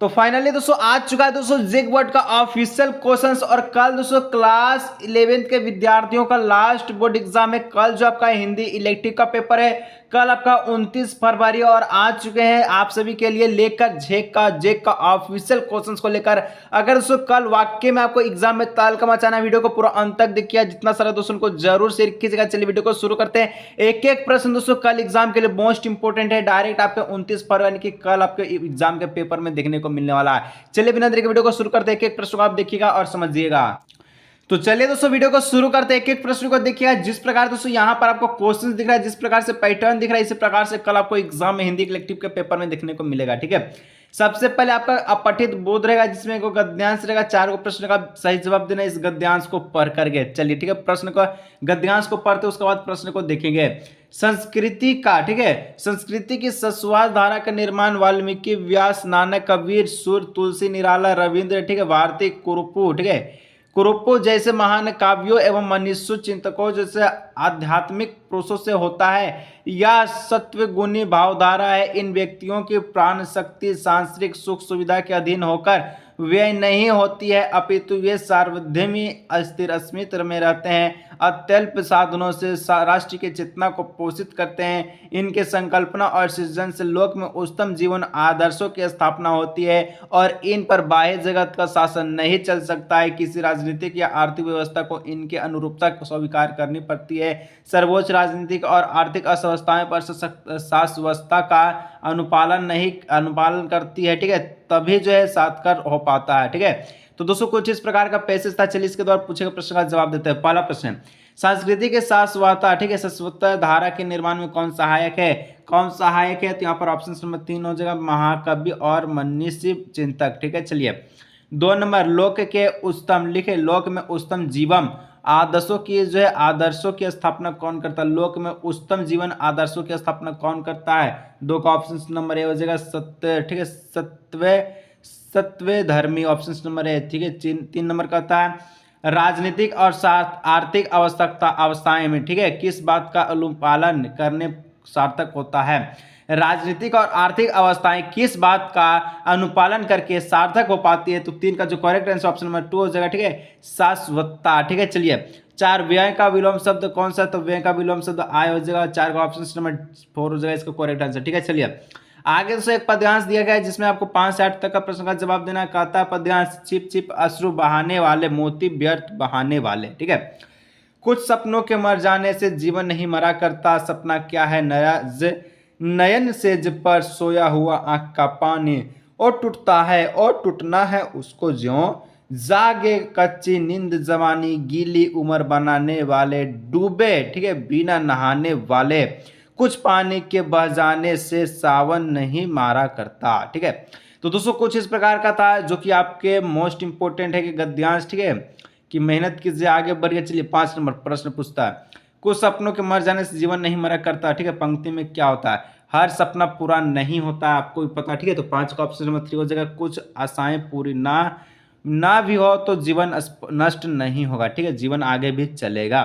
तो फाइनली दोस्तों आ चुका है दोस्तों जिग वर्ड का ऑफिशियल क्वेश्चंस। और कल दोस्तों क्लास 11th के विद्यार्थियों का लास्ट बोर्ड एग्जाम है। कल जो आपका हिंदी इलेक्टिव का पेपर है, कल आपका 29 फरवरी, और आ चुके हैं आप सभी के लिए लेकर जेक का ऑफिशियल क्वेश्चंस को लेकर। अगर दोस्तों कल वाकई में आपको एग्जाम में तहलका मचाना है, वीडियो को पूरा अंत तक देखिए, जितना सारा दोस्तों को जरूर शेयर कीजिएगा। चलिए वीडियो को शुरू करते हैं। एक एक प्रश्न दोस्तों कल एग्जाम के लिए मोस्ट इंपोर्टेंट है, डायरेक्ट आपके 29 फरवरी की कल आपके एग्जाम के पेपर में देखने को मिलने वाला है। चलिए बिना देरी के वीडियो को शुरू करते हैं। एक एक प्रश्न को आप देखिएगा और समझिएगा। तो चलिए दोस्तों वीडियो को शुरू करते हैं। एक एक प्रश्न को देखिएगा। जिस प्रकार दोस्तों यहां पर आपको क्वेश्चंस दिख रहा है, जिस प्रकार से पैटर्न दिख रहा है, इसी प्रकार से कल आपको एग्जाम में हिंदी कलेक्टिव के पेपर में देखने को मिलेगा। ठीक है, सबसे पहले आपका अपठित बोध रहेगा, जिसमें एक गद्यांश रहेगा। 4 प्रश्न का सही जवाब देना इस गद्यांश को पढ़ करके। चलिए ठीक है, प्रश्न का गद्यांश को पढ़ते उसके बाद प्रश्न को देखेंगे। संस्कृति का, ठीक है, संस्कृति की सस्वाद धारा का निर्माण वाल्मीकि, व्यास, नानक, कबीर, सूर, तुलसी, निराला, रविंद्र, ठीक है, भारती, कुरुपु, ठीक है, कुरुपु जैसे महान काव्यों एवं मनीषु चिंतकों जैसे आध्यात्मिक पुरुषों से होता है, या सत्व गुणी भावधारा है। इन व्यक्तियों की प्राण शक्ति सांसारिक सुख सुविधा के अधीन होकर व्यय नहीं होती है, अपितु वे सार्वभौमी अस्थिर अस्मित्र में रहते हैं। अत्यल्प साधनों से राष्ट्र की चेतना को पोषित करते हैं। इनके संकल्पना और सृजन से लोक में उत्तम जीवन आदर्शों की स्थापना होती है, और इन पर बाह्य जगत का शासन नहीं चल सकता है। किसी राजनीतिक या आर्थिक व्यवस्था को इनके अनुरूपता को स्वीकार करनी पड़ती है। सर्वोच्च राजनीतिक और आर्थिक अवस्थाएं पर शाश्वतता का अनुपालन करती है। ठीक है, तभी जो है सार्थक हो पाता है। ठीक है, तो दोस्तों कुछ इस प्रकार का पैसेज था। चलिए इसके द्वारा पूछे गए प्रश्न का जवाब देते हैं। पहला प्रश्न, संस्कृति के शाश्वतता, ठीक है, शाश्वत धारा के निर्माण में कौन सहायक है? कौन सहायक है? तो यहाँ पर ऑप्शन नंबर 3 हो जाएगा, महाकवि और मनीषी चिंतक। ठीक है, चलिए 2 नंबर, लोक के उत्तम, लिखे लोक में उत्तम जीवन आदर्शों की जो है आदर्शों की स्थापना कौन करता है? लोक में उत्तम जीवन आदर्शों की स्थापना कौन करता है? 2 का ऑप्शन नंबर ए हो जाएगा, सत्य, ठीक है, सत्वे धर्मी, ऑप्शन नंबर ए। ठीक है, 3 नंबर कहता है राजनीतिक और आर्थिक अवस्थाएं में, ठीक है, किस बात का अनुपालन करने सार्थक होता है? राजनीतिक और आर्थिक अवस्थाएं किस बात का अनुपालन करके सार्थक हो पाती है? तो 3 का जो करेक्ट आंसर ऑप्शन नंबर 2 हो जाएगा। ठीक है, शाश्वतता। ठीक है, चलिए 4, व्यय का विलोम शब्द कौन सा? तो व्यय का विलोम शब्द आय हो जाएगा। 4 का ऑप्शन नंबर 4 हो जाएगा इसका करेक्ट आंसर। ठीक है, चलिए आगे से एक पद्यांश दिया गया है, जिसमें आपको 5 से 8 तक का प्रश्न का जवाब देना है। कहता है पद्यांश, छिप छिप अश्रु बहाने वाले मोती व्यर्थ बहाने वाले। ठीक है, कुछ सपनों के मर जाने से जीवन नहीं मरा करता, सपना क्या है नयन सेज पर सोया हुआ आंख का पानी, और टूटता है और टूटना है उसको ज्यों जागे कच्ची नींद जवानी, गीली उम्र बनाने वाले डूबे, ठीक है, बिना नहाने वाले, कुछ पानी के बह जाने से सावन नहीं मारा करता। ठीक है, तो दोस्तों कुछ इस प्रकार का था, जो कि आपके मोस्ट इंपोर्टेंट है कि गद्यांश, ठीक है, कि मेहनत कीजिए, आगे बढ़िए। चलिए 5 नंबर प्रश्न पूछता है, कुछ सपनों के मर जाने से जीवन नहीं मरा करता। ठीक है, पंक्ति में क्या होता है? हर सपना पूरा नहीं होता, आपको भी पता। ठीक है, तो 5 का ऑप्शन नंबर 3 हो जाएगा, कुछ आशाएं पूरी ना भी हो तो जीवन नष्ट नहीं होगा। ठीक है, जीवन आगे भी चलेगा।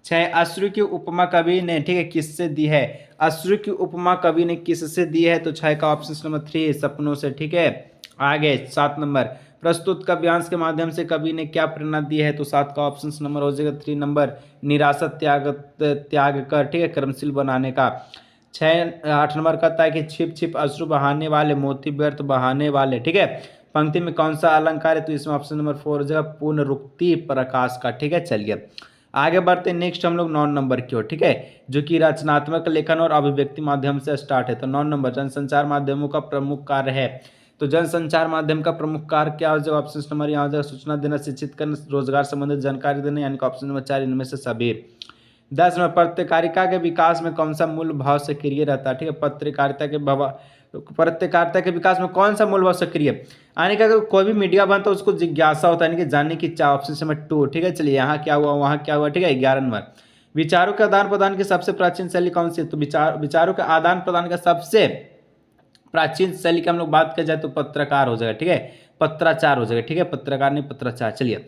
6, अश्रु की उपमा कवि ने, ठीक है, किससे दी है? अश्रु की उपमा कवि ने किससे दी है? तो 6 का ऑप्शन नंबर 3 सपनों से। ठीक है, आगे 7 नंबर, प्रस्तुत काव्यांश के माध्यम से कवि ने क्या प्रेरणा दी है? तो 7 का ऑप्शन नंबर हो जाएगा 3 नंबर, निराशा त्याग कर, ठीक है, कर्मशील बनाने का। 8 नंबर कहता है कि छिप छिप अश्रु बहाने वाले मोती व्यर्थ बहाने वाले। ठीक है, पंक्ति में कौन सा अलंकार है? तो इसमें ऑप्शन नंबर 4 हो जाएगा, पुनरुक्ति प्रकाश का। ठीक है, चलिए आगे बढ़ते हैं। नेक्स्ट हम लोग 9 नंबर की ओर, ठीक है, जो कि रचनात्मक लेखन और अभिव्यक्ति माध्यम से स्टार्ट है। तो 9 नंबर, जनसंचार माध्यमों का प्रमुख कार्य है। तो जनसंचार माध्यम का प्रमुख कार्य क्या हो जाएगा? ऑप्शन नंबर यहाँ हो जाएगा, सूचना देना, शिक्षित करना, रोजगार संबंधित जानकारी देना, यानी कि ऑप्शन नंबर 4 इनमें से सभी। 10 नंबर, पत्रकारिता के विकास में कौन सा मूल भाव सक्रिय रहता है? ठीक है, पत्रकारिता के विकास में कौन सा मूल भाव सक्रिय? यानी कि अगर कोई भी मीडिया बनता है उसको जिज्ञासा होता है, यानी कि जानने की इच्छा, ऑप्शन नंबर 2। ठीक है, चलिए यहाँ क्या हुआ वहाँ क्या हुआ। ठीक है, 11 नंबर, विचारों के आदान प्रदान की सबसे प्राचीन शैली कौन सी है? तो विचारों के आदान प्रदान का सबसे प्राचीन शैली की हम लोग बात कर जाए तो पत्रकार हो जाएगा। ठीक है, पत्राचार हो जाएगा। ठीक है, पत्रकार नहीं पत्राचार। चलिए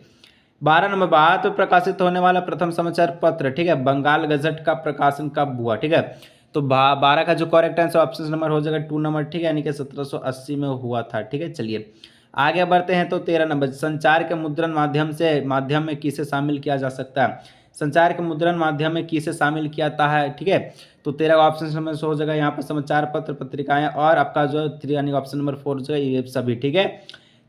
12 नंबर, भारत में प्रकाशित होने वाला प्रथम समाचार पत्र, ठीक है, बंगाल गजट का प्रकाशन कब हुआ? ठीक है, तो 12 का जो करेक्ट आंसर ऑप्शन नंबर हो जाएगा 2 नंबर, ठीक है, यानी कि 1780 में हुआ था, ठीक है। चलिए आगे बढ़ते हैं। तो 13 नंबर, संचार के मुद्रण माध्यम में किसे शामिल किया जा सकता है? संचार के मुद्रण माध्यम में किसे शामिल किया जाता है, ठीक है। तो 13 का ऑप्शन नंबर हो जाएगा यहाँ पर समाचार पत्र, पत्रिकाएं, और आपका जो 3 यानी ऑप्शन नंबर 4 जो है ये सभी, ठीक है।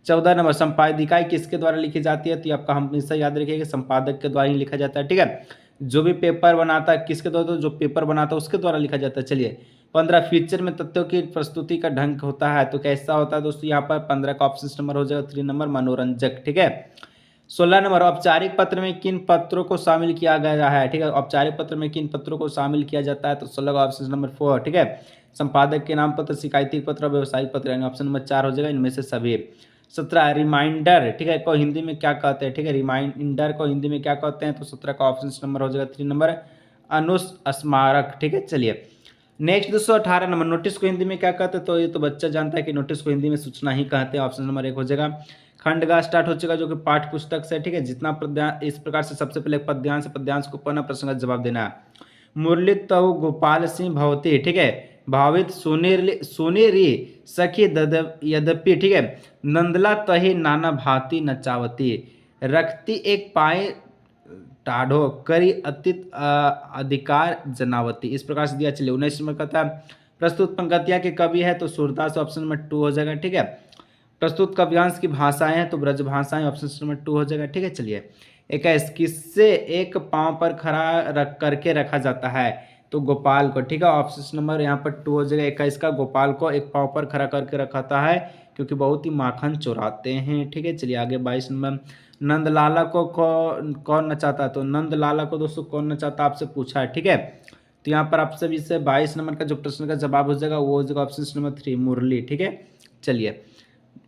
14 नंबर, संपादिकाएं किसके द्वारा लिखी जाती है? तो ये आपका हमेशा याद रखिएगा संपादक के द्वारा ही लिखा जाता है, ठीक है। जो भी पेपर बनाता है किसके द्वारा? तो जो पेपर बनाता है उसके द्वारा लिखा जाता है। चलिए 15, फीचर में तथ्यों की प्रस्तुति का ढंग होता है, तो कैसा होता है दोस्तों? यहाँ पर 15 का ऑप्शन नंबर हो जाएगा 3 नंबर, मनोरंजक, ठीक है। 16 नंबर, औपचारिक पत्र में किन पत्रों को शामिल किया गया है, ठीक है। औपचारिक पत्र में किन पत्रों को शामिल किया जाता है? तो 16 का ऑप्शन नंबर 4, ठीक है। संपादक के नाम पत्र, शिकायती पत्र, व्यवसायिक पत्र, यानी ऑप्शन नंबर 4 हो जाएगा इनमें से सभी। 17, रिमाइंडर, ठीक है, को हिंदी में क्या कहते हैं, ठीक है। रिमाइंडर को हिंदी में क्या कहते हैं? तो 17 का ऑप्शन नंबर हो जाएगा 3 नंबर, अनुस्मारक, ठीक है। चलिए नेक्स्ट दोस्तों 18 नंबर, नोटिस को हिंदी में क्या कहते हैं? तो ये तो बच्चा जानता है कि नोटिस को हिंदी में सूचना ही कहते हैं, ऑप्शन नंबर 1 हो जाएगा। खंडगा स्टार्ट हो चुका जो कि पाठ्य पुस्तक से, ठीक है। जितना पद्यांश, इस प्रकार से सबसे पहले पद्यांश को पढ़ना, प्रश्न का जवाब देना है। मुरलित तव गोपाल सिंह भवती, ठीक है, भावित सुनेरी सखी यद्यपि, ठीक है, नंदला तही नाना भांति नचावती, रखती एक पाए टाढ़ो करी अतीत अधिकार जनावती, इस प्रकार से दिया। चलिए 19 नंबर का था, प्रस्तुत पंक्तियां के कवि है? तो सूरदास, ऑप्शन नंबर 2 हो जाएगा, ठीक है। प्रस्तुत काव्यांश की भाषाएं हैं? तो ब्रज भाषाएं, ऑप्शन नंबर 2 हो जाएगा, ठीक है। चलिए 21, किससे एक पांव पर खड़ा रख करके रखा जाता है? तो गोपाल को, ठीक है, ऑप्शन नंबर यहाँ पर 2 हो जाएगा। 21 का, गोपाल को एक पांव पर खड़ा करके रखाता है क्योंकि बहुत ही माखन चुराते हैं, ठीक है। चलिए आगे 22 नंबर, नंदलाला को कौन नचाता है? तो नंदलाला को दोस्तों कौन नचाता आपसे पूछा है, ठीक है। तो यहाँ पर आपसे भी से 22 नंबर का जो प्रश्न का जवाब हो जाएगा वो हो जाएगा ऑप्शन नंबर 3, मुरली, ठीक है। चलिए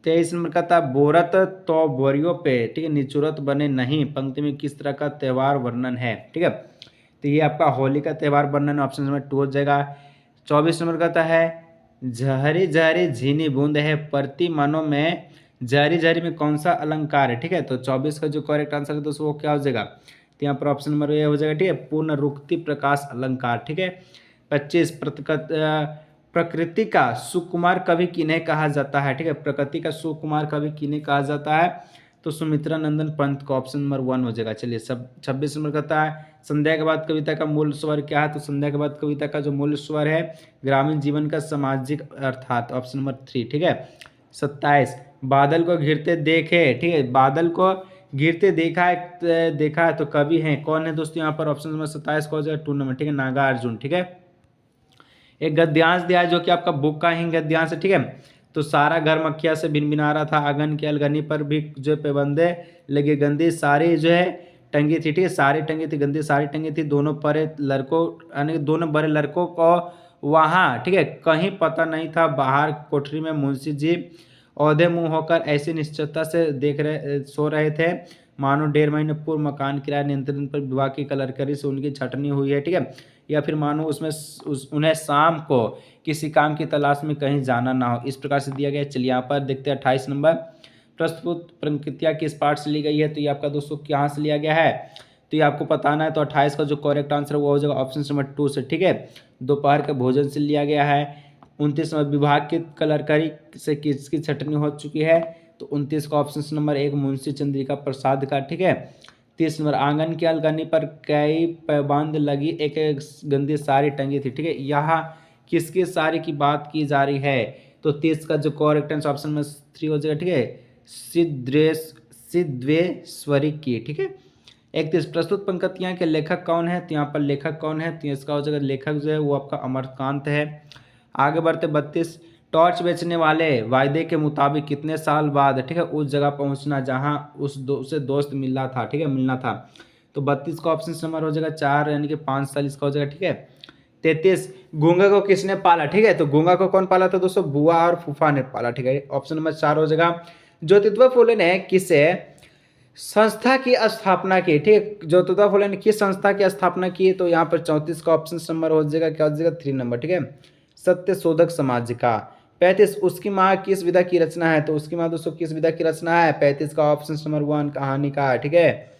23 नंबर का था, बोरत तो बोरियों पे, ठीक है, निचुरत बने नहीं, पंक्ति में किस तरह का त्यौहार वर्णन है, ठीक है। तो ये आपका होली का त्यौहार वर्णन, ऑप्शन नंबर 2 हो जाएगा। 24 नंबर का है, झहरी झहरी झीनी बूंद है, प्रति मानो में झहरी झहरी में कौन सा अलंकार है, ठीक है। तो 24 का जो करेक्ट आंसर है दोस्तों वो क्या हो जाएगा? तो यहाँ पर ऑप्शन नंबर ये हो जाएगा, ठीक है, पूर्ण रुक्ति प्रकाश अलंकार, ठीक है। 25, प्रकृति का सुकुमार कवि किन्हें कहा जाता है, ठीक है। प्रकृति का सुकुमार कवि किन्हें कहा जाता है? तो सुमित्रा नंदन पंत को, ऑप्शन नंबर 1 हो जाएगा। चलिए सब 26 नंबर कहता है, संध्या के बाद कविता का मूल स्वर क्या है? तो संध्या के बाद कविता का जो मूल स्वर है ग्रामीण जीवन का सामाजिक अर्थात, ऑप्शन नंबर 3, ठीक है। 27, बादल को घिरते देखे, ठीक है, बादल को गिरते देखा है तो कवि हैं कौन है दोस्तों? यहाँ पर ऑप्शन नंबर 27 को हो जाएगा 2 नंबर, ठीक है, नागार्जुन, ठीक है। एक गद्यांश दिया है जो कि आपका बुक का ही गद्यांश है, ठीक है। तो सारा घर मक्खिया से भिनभिना रहा था, आंगन की अलगनी पर भी जो पैबंदे लगे, गंदी सारी जो है टंगी थी, ठीक है, सारी टंगी थी, गंदी सारी टंगी थी, दोनों बड़े लड़कों को वहाँ, ठीक है, कहीं पता नहीं था। बाहर कोठरी में मुंशी जी औधे मुंह होकर ऐसी निश्चितता से सो रहे थे मानो 1.5 महीने पूर्व मकान किराया नियंत्रण पर विभाग की कलरकरी से उनकी छटनी हुई है, ठीक है। या फिर मानो उन्हें शाम को किसी काम की तलाश में कहीं जाना ना हो, इस प्रकार से दिया गया है। चलिए यहाँ पर देखते हैं 28 नंबर, प्रस्तुत प्रकृतियाँ किस पाठ से ली गई है? तो ये आपका दोस्तों कहाँ से लिया गया है? तो ये आपको बताना है। तो 28 का जो करेक्ट आंसर है वो हो जाएगा ऑप्शन नंबर 2 से, ठीक है, दोपहर के भोजन से लिया गया है। 29 नंबर, विभाग की कलरकारी से किसकी छटनी हो चुकी है? तो 29 का ऑप्शन नंबर 1 मुंशी चंद्रिका प्रसाद का, ठीक है। 30 नंबर, आंगन की अलगनी पर कई पैबंद लगी एक गंदी साड़ी टंगी थी, ठीक है, यहाँ किसकी साड़ी की बात की जा रही है? तो 30 का जो करेक्ट आंसर ऑप्शन नंबर 3 हो जाएगा, ठीक है, सिद्धेश्वरी की, ठीक है। 31, प्रस्तुत पंक्तियाँ के लेखक कौन है? तो यहाँ पर लेखक कौन है? तो इसका हो जाएगा लेखक जो है वो आपका अमरकांत है। आगे बढ़ते 32, टॉर्च बेचने वाले वायदे के मुताबिक कितने साल बाद, ठीक है, उस जगह पहुंचना जहां उसे दोस्त मिलना था, ठीक है, मिलना था। तो 32 का ऑप्शन नंबर हो जाएगा 4 यानी कि 5 साल इसका हो जाएगा, ठीक है। 33, गूंगा को किसने पाला? ठीक है, तो गूंगा को कौन पाला था दोस्तों? बुआ और फूफा ने पाला, ठीक है, ऑप्शन नंबर 4 हो जाएगा। ज्योतिबा फुले ने किसे संस्था की स्थापना की? ठीक है, ज्योतिबा फुले ने किस संस्था की स्थापना की? तो यहाँ पर 34 का ऑप्शन नंबर हो जाएगा क्या हो जाएगा? 3 नंबर, ठीक है, सत्य शोधक समाज का। 35, उसकी माँ किस विधा की रचना है? तो उसकी माँ दोस्तों किस विधा की रचना है? 35 का ऑप्शन नंबर 1 कहानी का है, ठीक है।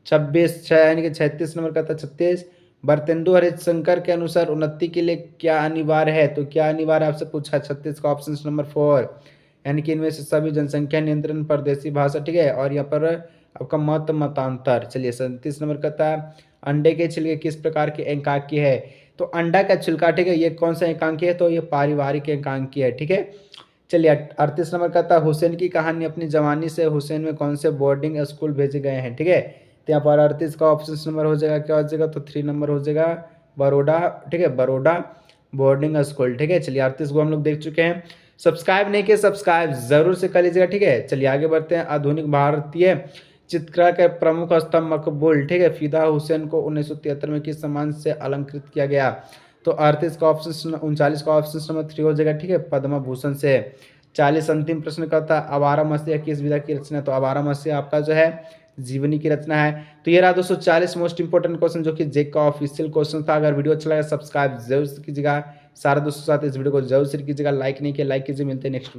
26 यानी कि 36 नंबर का था 36, भारतेंदु हरिशंकर के अनुसार उन्नति के लिए क्या अनिवार्य है? तो क्या अनिवार्य आपसे पूछा 36 का ऑप्शन नंबर 4, यानी कि इनमें से सभी जनसंख्या नियंत्रण, परदेशी भाषा, ठीक है। और यहाँ पर आपका मत मतांतर। चलिए 37 नंबर कहता है अंडे के छिलके किस प्रकार के एकांकी है? तो अंडा का छिलका, ठीक है, ये कौन सा एकांकी है? तो ये पारिवारिक एकांकी है, ठीक है। चलिए 38 नंबर कहता है हुसैन की कहानी अपनी जवानी से हुसैन में कौन से बोर्डिंग स्कूल भेजे गए हैं? ठीक है, तो यहाँ पर 38 का ऑप्शन नंबर हो जाएगा, क्या हो जाएगा? तो 3 नंबर हो जाएगा बड़ौदा, ठीक है, बड़ौदा बोर्डिंग स्कूल, ठीक है। चलिए 38 को हम लोग देख चुके हैं। सब्सक्राइब नहीं किया, सब्सक्राइब जरूर से कर लीजिएगा, ठीक है। चलिए आगे बढ़ते हैं। आधुनिक भारतीय चित्रकला के प्रमुख स्तंभ मकबूल, ठीक है, फिदा हुसैन को 1973 में किस सम्मान से अलंकृत किया गया? तो 38 का ऑप्शन 39 का ऑप्शन नंबर 3 हो जाएगा, ठीक है, पद्म भूषण से। 40 अंतिम प्रश्न का था आवारा मसीहा किस विधा की रचना? तो आवारा मसीहा आपका जो है जीवनी की रचना है। तो ये रहा दोस्तों 40 मोस्ट इंपोर्टेंट क्वेश्चन जो कि जेक का ऑफिशियल क्वेश्चन था। अगर वीडियो अच्छा लगा सब्सक्राइब जरूर कीजिएगा, सारे दोस्तों के साथ इस वीडियो को जरूर शेयर कीजिएगा, लाइक नहीं किया लाइक कीजिए। मिलते हैं नेक्स्ट